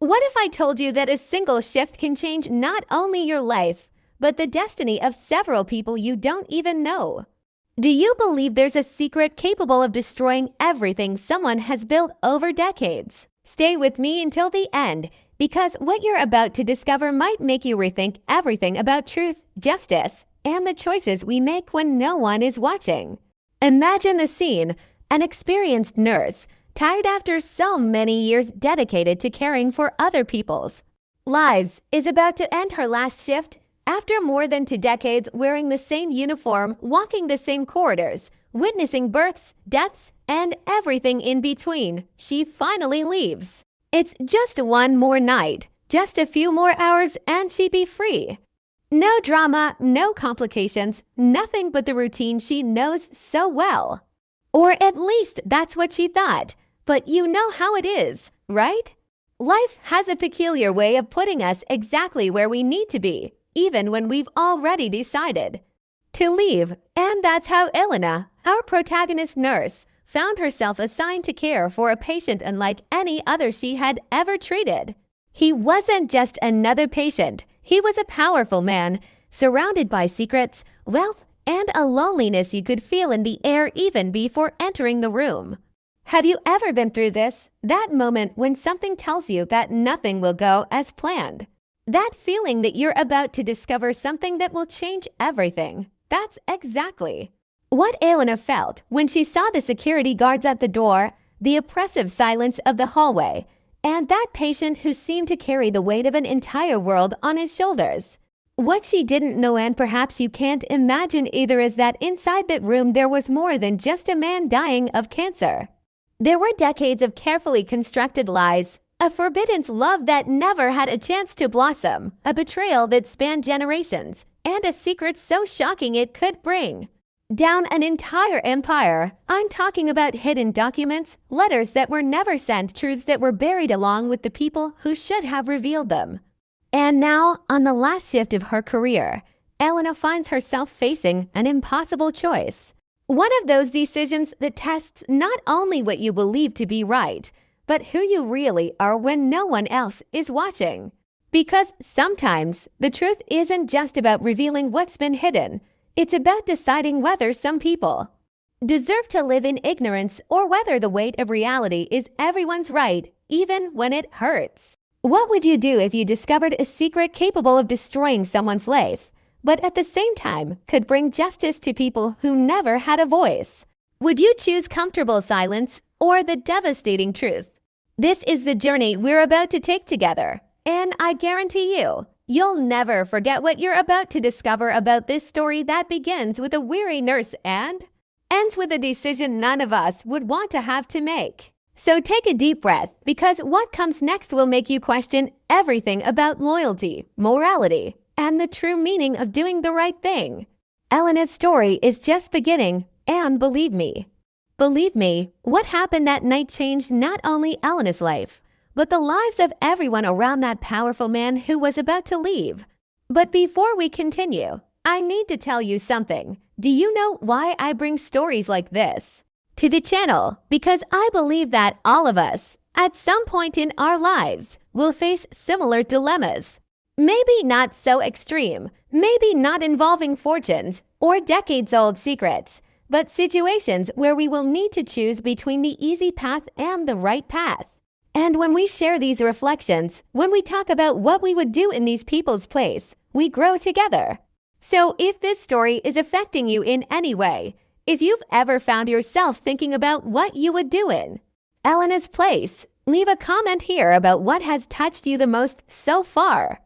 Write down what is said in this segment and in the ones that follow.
What if I told you that a single shift can change not only your life, but the destiny of several people you don't even know? Do you believe there's a secret capable of destroying everything someone has built over decades? Stay with me until the end, because what you're about to discover might make you rethink everything about truth, justice, and the choices we make when no one is watching. Imagine the scene: an experienced nurse, tired after so many years dedicated to caring for other people's lives, is about to end her last shift. After more than 2 decades wearing the same uniform, walking the same corridors, witnessing births, deaths, and everything in between, she finally leaves. It's just one more night, just a few more hours, and she'd be free. No drama, no complications, nothing but the routine she knows so well. Or at least that's what she thought. But you know how it is, right? Life has a peculiar way of putting us exactly where we need to be, even when we've already decided to leave. And that's how Elena, our protagonist nurse, found herself assigned to care for a patient unlike any other she had ever treated. He wasn't just another patient. He was a powerful man, surrounded by secrets, wealth, and a loneliness you could feel in the air even before entering the room. Have you ever been through this? That moment when something tells you that nothing will go as planned. That feeling that you're about to discover something that will change everything. That's exactly what Elena felt when she saw the security guards at the door, the oppressive silence of the hallway, and that patient who seemed to carry the weight of an entire world on his shoulders. What she didn't know, and perhaps you can't imagine either, is that inside that room there was more than just a man dying of cancer. There were decades of carefully constructed lies, a forbidden love that never had a chance to blossom, a betrayal that spanned generations, and a secret so shocking it could bring down an entire empire. I'm talking about hidden documents, letters that were never sent, truths that were buried along with the people who should have revealed them. And now, on the last shift of her career, Elena finds herself facing an impossible choice. One of those decisions that tests not only what you believe to be right, but who you really are when no one else is watching. Because sometimes the truth isn't just about revealing what's been hidden. It's about deciding whether some people deserve to live in ignorance or whether the weight of reality is everyone's right, even when it hurts. What would you do if you discovered a secret capable of destroying someone's life, but at the same time could bring justice to people who never had a voice? Would you choose comfortable silence or the devastating truth? This is the journey we're about to take together, and I guarantee you'll never forget what you're about to discover about this story that begins with a weary nurse and ends with a decision none of us would want to have to make. So take a deep breath, because what comes next will make you question everything about loyalty, morality, and the true meaning of doing the right thing. Elena's story is just beginning, and believe me, what happened that night changed not only Elena's life, but the lives of everyone around that powerful man who was about to leave. But before we continue, I need to tell you something. Do you know why I bring stories like this to the channel? Because I believe that all of us, at some point in our lives, will face similar dilemmas. Maybe not so extreme, maybe not involving fortunes or decades-old secrets, but situations where we will need to choose between the easy path and the right path. And when we share these reflections, when we talk about what we would do in these people's place, we grow together. So if this story is affecting you in any way, if you've ever found yourself thinking about what you would do in Elena's place, leave a comment here about what has touched you the most so far.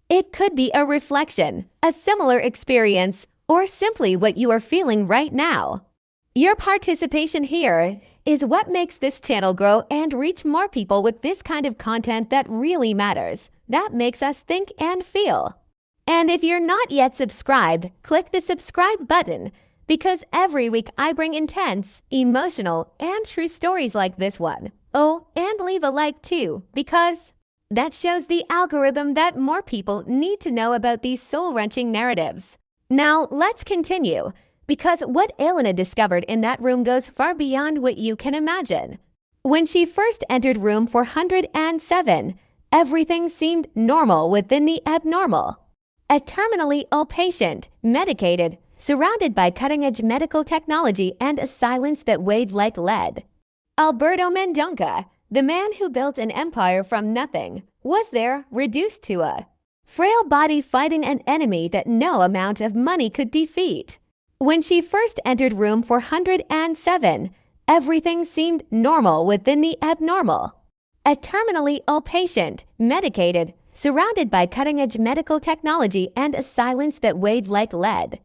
It could be a reflection, a similar experience, or simply what you are feeling right now. Your participation here is what makes this channel grow and reach more people with this kind of content that really matters, that makes us think and feel. And if you're not yet subscribed, click the subscribe button, because every week I bring intense, emotional, and true stories like this one. Oh, and leave a like too, because that shows the algorithm that more people need to know about these soul-wrenching narratives. Now, let's continue, because what Elena discovered in that room goes far beyond what you can imagine. When she first entered room 407, everything seemed normal within the abnormal. A terminally ill patient, medicated, surrounded by cutting-edge medical technology and a silence that weighed like lead. Alberto Mendonca, the man who built an empire from nothing, was there reduced to a frail body fighting an enemy that no amount of money could defeat. When she first entered room 407, everything seemed normal within the abnormal. A terminally ill patient, medicated, surrounded by cutting-edge medical technology and a silence that weighed like lead.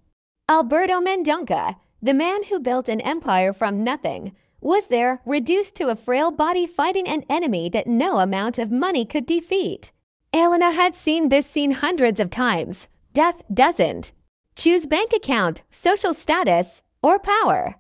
Alberto Mendonca, the man who built an empire from nothing, was there reduced to a frail body fighting an enemy that no amount of money could defeat. Elena had seen this scene hundreds of times. Death doesn't choose bank account, social status, or power.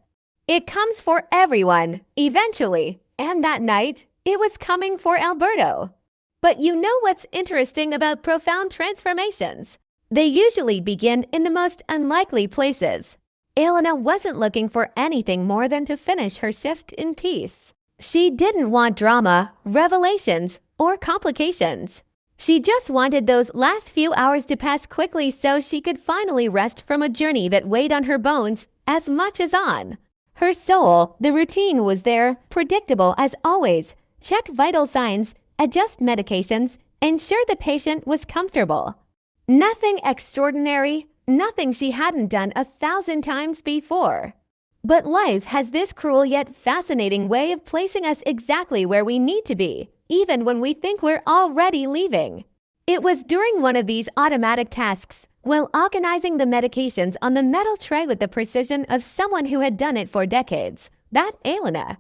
It comes for everyone, eventually, and that night, it was coming for Alberto. But you know what's interesting about profound transformations? They usually begin in the most unlikely places. Elena wasn't looking for anything more than to finish her shift in peace. She didn't want drama, revelations, or complications. She just wanted those last few hours to pass quickly so she could finally rest from a journey that weighed on her bones as much as on her soul. The routine was there, predictable as always. Check vital signs, adjust medications, ensure the patient was comfortable. Nothing extraordinary, nothing she hadn't done 1,000 times before. But life has this cruel yet fascinating way of placing us exactly where we need to be, even when we think we're already leaving. It was during one of these automatic tasks, while organizing the medications on the metal tray with the precision of someone who had done it for decades, that Elena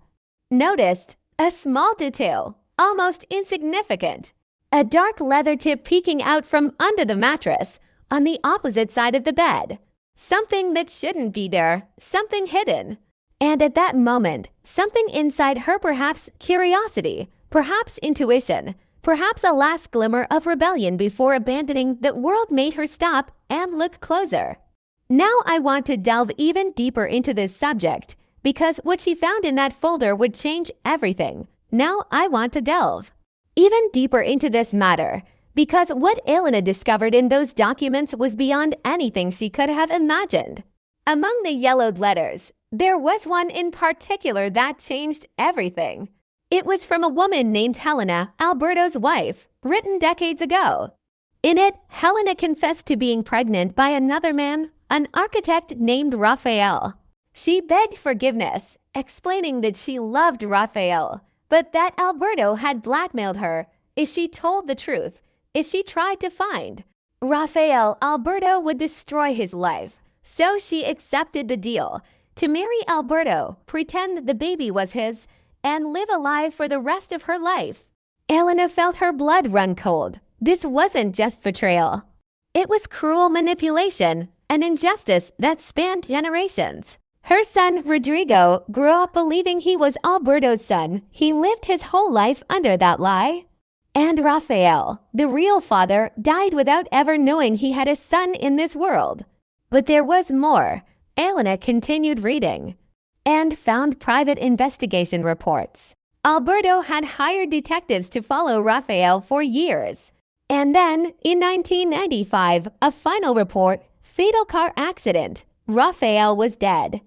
noticed a small detail, almost insignificant. A dark leather tip peeking out from under the mattress on the opposite side of the bed. Something that shouldn't be there, something hidden. And at that moment, something inside her, perhaps curiosity, perhaps intuition, perhaps a last glimmer of rebellion before abandoning the world, made her stop and look closer. Now I want to delve even deeper into this subject, because what she found in that folder would change everything. Now I want to delve even deeper into this matter, because what Elena discovered in those documents was beyond anything she could have imagined. Among the yellowed letters, there was one in particular that changed everything. It was from a woman named Helena, Alberto's wife, written decades ago. In it, Helena confessed to being pregnant by another man, an architect named Raphael. She begged forgiveness, explaining that she loved Raphael, but that Alberto had blackmailed her if she told the truth. If she tried to find Raphael, Alberto would destroy his life. So she accepted the deal to marry Alberto, pretend the baby was his, and live a lie for the rest of her life. Elena felt her blood run cold. This wasn't just betrayal. It was cruel manipulation, an injustice that spanned generations. Her son, Rodrigo, grew up believing he was Alberto's son. He lived his whole life under that lie. And Raphael, the real father, died without ever knowing he had a son in this world. But there was more. Elena continued reading and found private investigation reports. Alberto had hired detectives to follow Raphael for years. And then, in 1995, a final report, fatal car accident. Raphael was dead.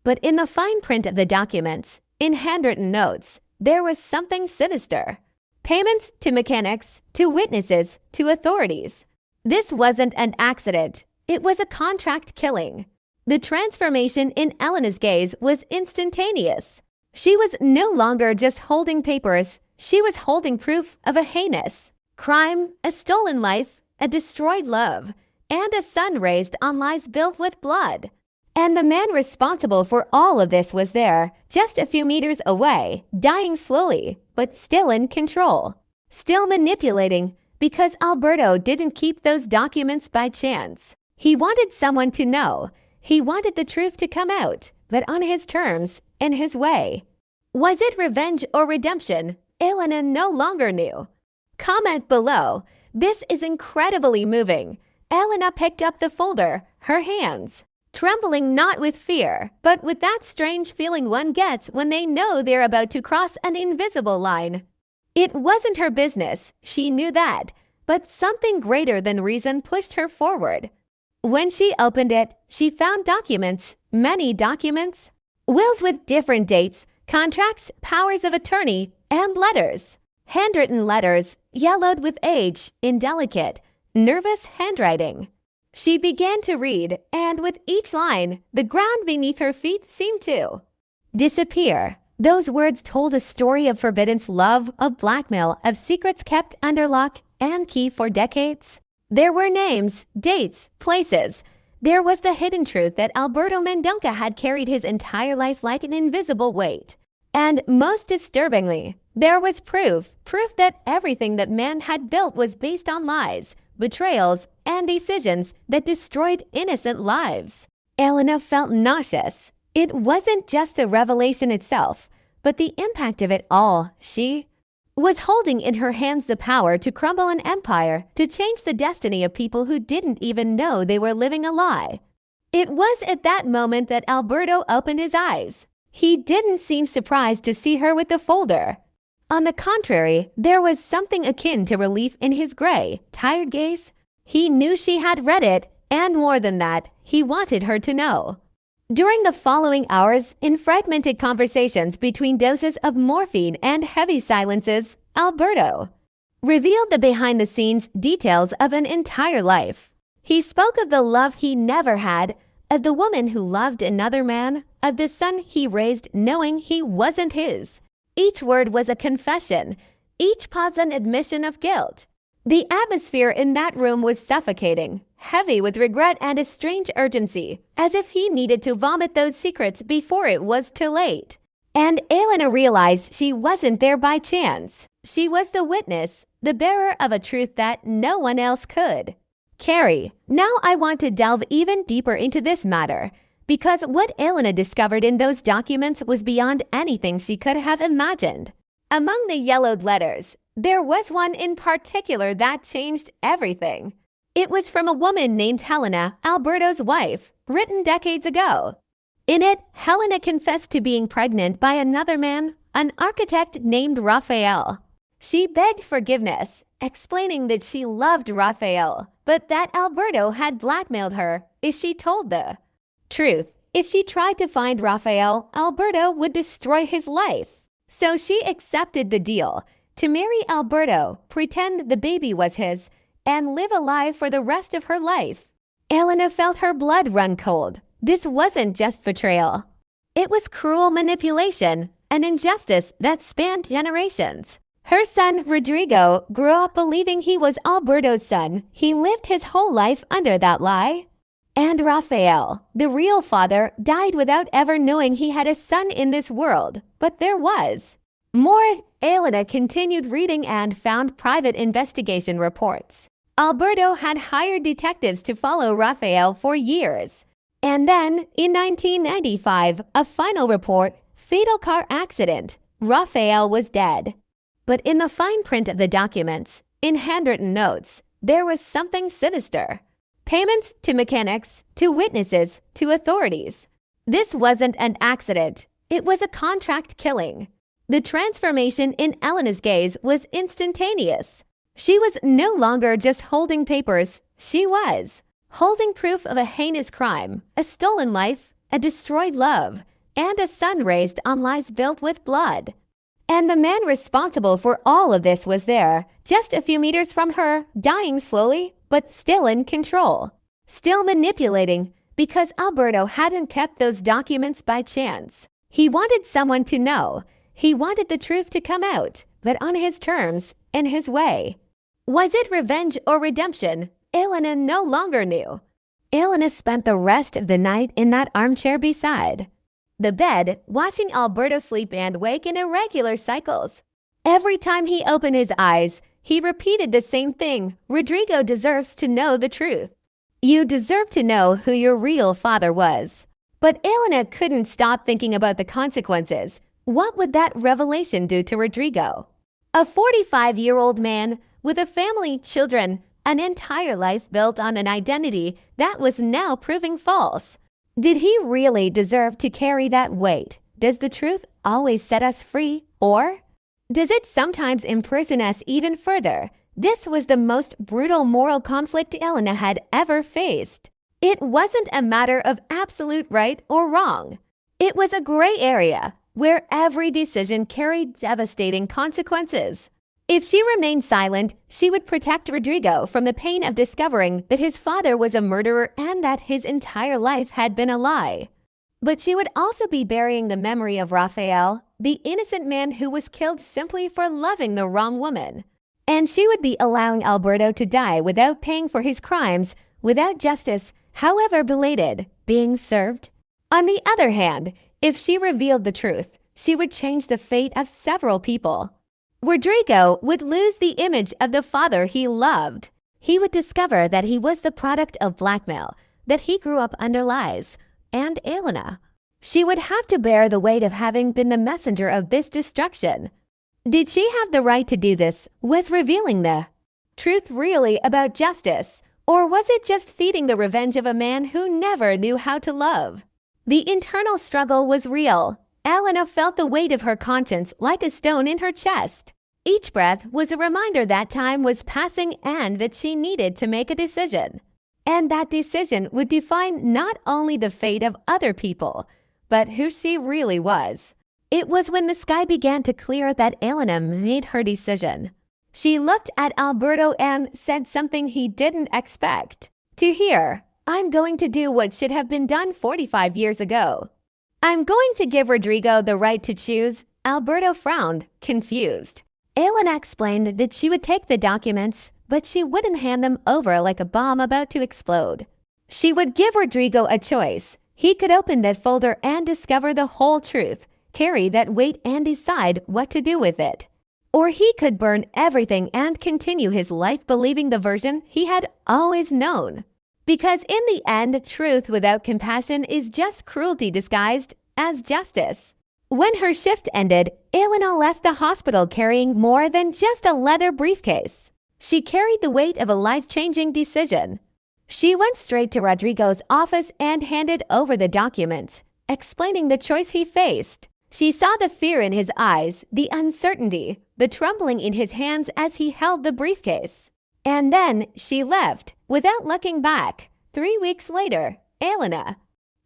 But in the fine print of the documents, in handwritten notes, there was something sinister. Payments to mechanics, to witnesses, to authorities. This wasn't an accident. It was a contract killing. The transformation in Elena's gaze was instantaneous. She was no longer just holding papers. She was holding proof of a heinous crime, a stolen life, a destroyed love, and a son raised on lies built with blood. And the man responsible for all of this was there, just a few meters away, dying slowly, but still in control, still manipulating, because Alberto didn't keep those documents by chance. He wanted someone to know. He wanted the truth to come out, but on his terms, in his way. Was it revenge or redemption? Elena no longer knew. Comment below. This is incredibly moving. Elena picked up the folder, her hands trembling, not with fear, but with that strange feeling one gets when they know they're about to cross an invisible line. It wasn't her business, she knew that, but something greater than reason pushed her forward. When she opened it, she found documents, many documents, wills with different dates, contracts, powers of attorney, and letters. Handwritten letters, yellowed with age, in delicate, nervous handwriting. She began to read, and with each line, the ground beneath her feet seemed to disappear. Those words told a story of forbidden love, of blackmail, of secrets kept under lock and key for decades. There were names, dates, places. There was the hidden truth that Alberto Mendonca had carried his entire life like an invisible weight. And most disturbingly, there was proof that everything that man had built was based on lies, betrayals, and decisions that destroyed innocent lives. Elena felt nauseous. It wasn't just the revelation itself, but the impact of it all. She was holding in her hands the power to crumble an empire, to change the destiny of people who didn't even know they were living a lie. It was at that moment that Alberto opened his eyes. He didn't seem surprised to see her with the folder. On the contrary, there was something akin to relief in his gray, tired gaze. He knew she had read it, and more than that, he wanted her to know. During the following hours, in fragmented conversations between doses of morphine and heavy silences, Alberto revealed the behind-the-scenes details of an entire life. He spoke of the love he never had, of the woman who loved another man, of the son he raised knowing he wasn't his. Each word was a confession, each pause an admission of guilt. The atmosphere in that room was suffocating, heavy with regret and a strange urgency, as if he needed to vomit those secrets before it was too late. And Elena realized she wasn't there by chance. She was the witness, the bearer of a truth that no one else could. Carrie, now I want to delve even deeper into this matter, because what Elena discovered in those documents was beyond anything she could have imagined. Among the yellowed letters, there was one in particular that changed everything. It was from a woman named Helena, Alberto's wife, written decades ago. In it, Helena confessed to being pregnant by another man, an architect named Raphael. She begged forgiveness, explaining that she loved Raphael, but that Alberto had blackmailed her if she told the truth. If she tried to find Raphael, Alberto would destroy his life. So she accepted the deal to marry Alberto, pretend the baby was his, and live a lie for the rest of her life. Elena felt her blood run cold. This wasn't just betrayal. It was cruel manipulation, an injustice that spanned generations. Her son, Rodrigo, grew up believing he was Alberto's son. He lived his whole life under that lie. And Raphael, the real father, died without ever knowing he had a son in this world. But there was more. Elena continued reading and found private investigation reports. Alberto had hired detectives to follow Raphael for years. And then, in 1995, a final report, fatal car accident. Raphael was dead. But in the fine print of the documents, in handwritten notes, there was something sinister. Payments to mechanics, to witnesses, to authorities. This wasn't an accident. It was a contract killing. The transformation in Elena's gaze was instantaneous. She was no longer just holding papers. She was holding proof of a heinous crime, a stolen life, a destroyed love, and a son raised on lies built with blood. And the man responsible for all of this was there, just a few meters from her, dying slowly, but still in control. Still manipulating, because Alberto hadn't kept those documents by chance. He wanted someone to know. He wanted the truth to come out, but on his terms, in his way. Was it revenge or redemption? Elena no longer knew. Elena spent the rest of the night in that armchair beside the bed, watching Alberto sleep and wake in irregular cycles. Every time he opened his eyes, he repeated the same thing. Rodrigo deserves to know the truth. You deserve to know who your real father was. But Elena couldn't stop thinking about the consequences. What would that revelation do to Rodrigo? A 45-year-old man with a family, children, an entire life built on an identity that was now proving false. Did he really deserve to carry that weight? Does the truth always set us free? Or Does it sometimes imprison us even further? This was the most brutal moral conflict Elena had ever faced. It wasn't a matter of absolute right or wrong. It was a gray area where every decision carried devastating consequences. If she remained silent, she would protect Rodrigo from the pain of discovering that his father was a murderer and that his entire life had been a lie. But she would also be burying the memory of Rafael, the innocent man who was killed simply for loving the wrong woman. And she would be allowing Alberto to die without paying for his crimes, without justice, however belated, being served. On the other hand, if she revealed the truth, she would change the fate of several people. Rodrigo would lose the image of the father he loved. He would discover that he was the product of blackmail, that he grew up under lies, and Elena. She would have to bear the weight of having been the messenger of this destruction. Did she have the right to do this? Was revealing the truth really about justice? Or was it just feeding the revenge of a man who never knew how to love? The internal struggle was real. Elena felt the weight of her conscience like a stone in her chest. Each breath was a reminder that time was passing and that she needed to make a decision. And that decision would define not only the fate of other people, but who she really was. It was when the sky began to clear that Elena made her decision. She looked at Alberto and said something he didn't expect to hear. "I'm going to do what should have been done 45 years ago. I'm going to give Rodrigo the right to choose." Alberto frowned, confused. Elena explained that she would take the documents, but she wouldn't hand them over like a bomb about to explode. She would give Rodrigo a choice. He could open that folder and discover the whole truth, carry that weight and decide what to do with it. Or he could burn everything and continue his life believing the version he had always known. Because in the end, truth without compassion is just cruelty disguised as justice. When her shift ended, Elena left the hospital carrying more than just a leather briefcase. She carried the weight of a life-changing decision. She went straight to Rodrigo's office and handed over the documents, explaining the choice he faced. She saw the fear in his eyes, the uncertainty, the trembling in his hands as he held the briefcase. And then she left, without looking back. 3 weeks later, Elena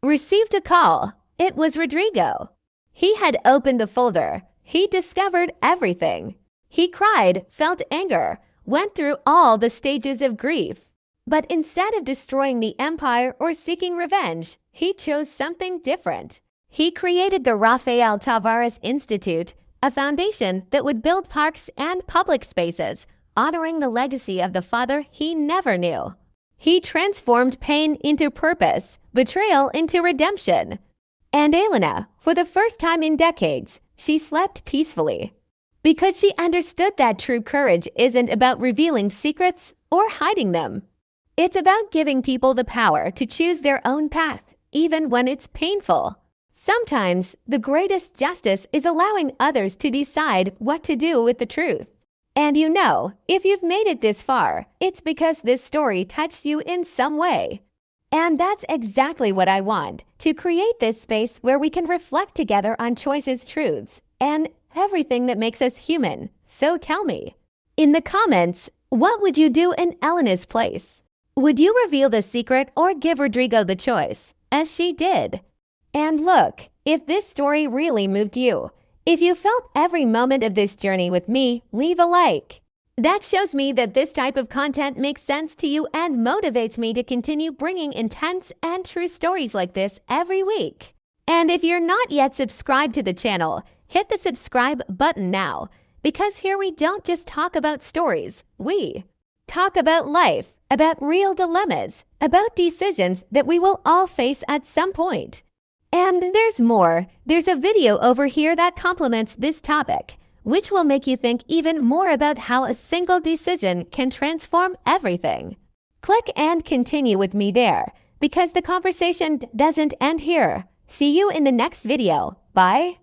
received a call. It was Rodrigo. He had opened the folder. He discovered everything. He cried, felt anger, went through all the stages of grief. But instead of destroying the empire or seeking revenge, he chose something different. He created the Rafael Tavares Institute, a foundation that would build parks and public spaces, honoring the legacy of the father he never knew. He transformed pain into purpose, betrayal into redemption. And Elena, for the first time in decades, she slept peacefully. Because she understood that true courage isn't about revealing secrets or hiding them. It's about giving people the power to choose their own path, even when it's painful. Sometimes, the greatest justice is allowing others to decide what to do with the truth. And you know, if you've made it this far, it's because this story touched you in some way. And that's exactly what I want, to create this space where we can reflect together on choices, truths, and everything that makes us human. So tell me, in the comments, what would you do in Elena's place? Would you reveal the secret or give Rodrigo the choice, as she did? And look, if this story really moved you, if you felt every moment of this journey with me, leave a like. That shows me that this type of content makes sense to you and motivates me to continue bringing intense and true stories like this every week. And if you're not yet subscribed to the channel, hit the subscribe button now, because here we don't just talk about stories, we talk about life, about real dilemmas, about decisions that we will all face at some point. And there's more. There's a video over here that complements this topic, which will make you think even more about how a single decision can transform everything. Click and continue with me there, because the conversation doesn't end here. See you in the next video. Bye.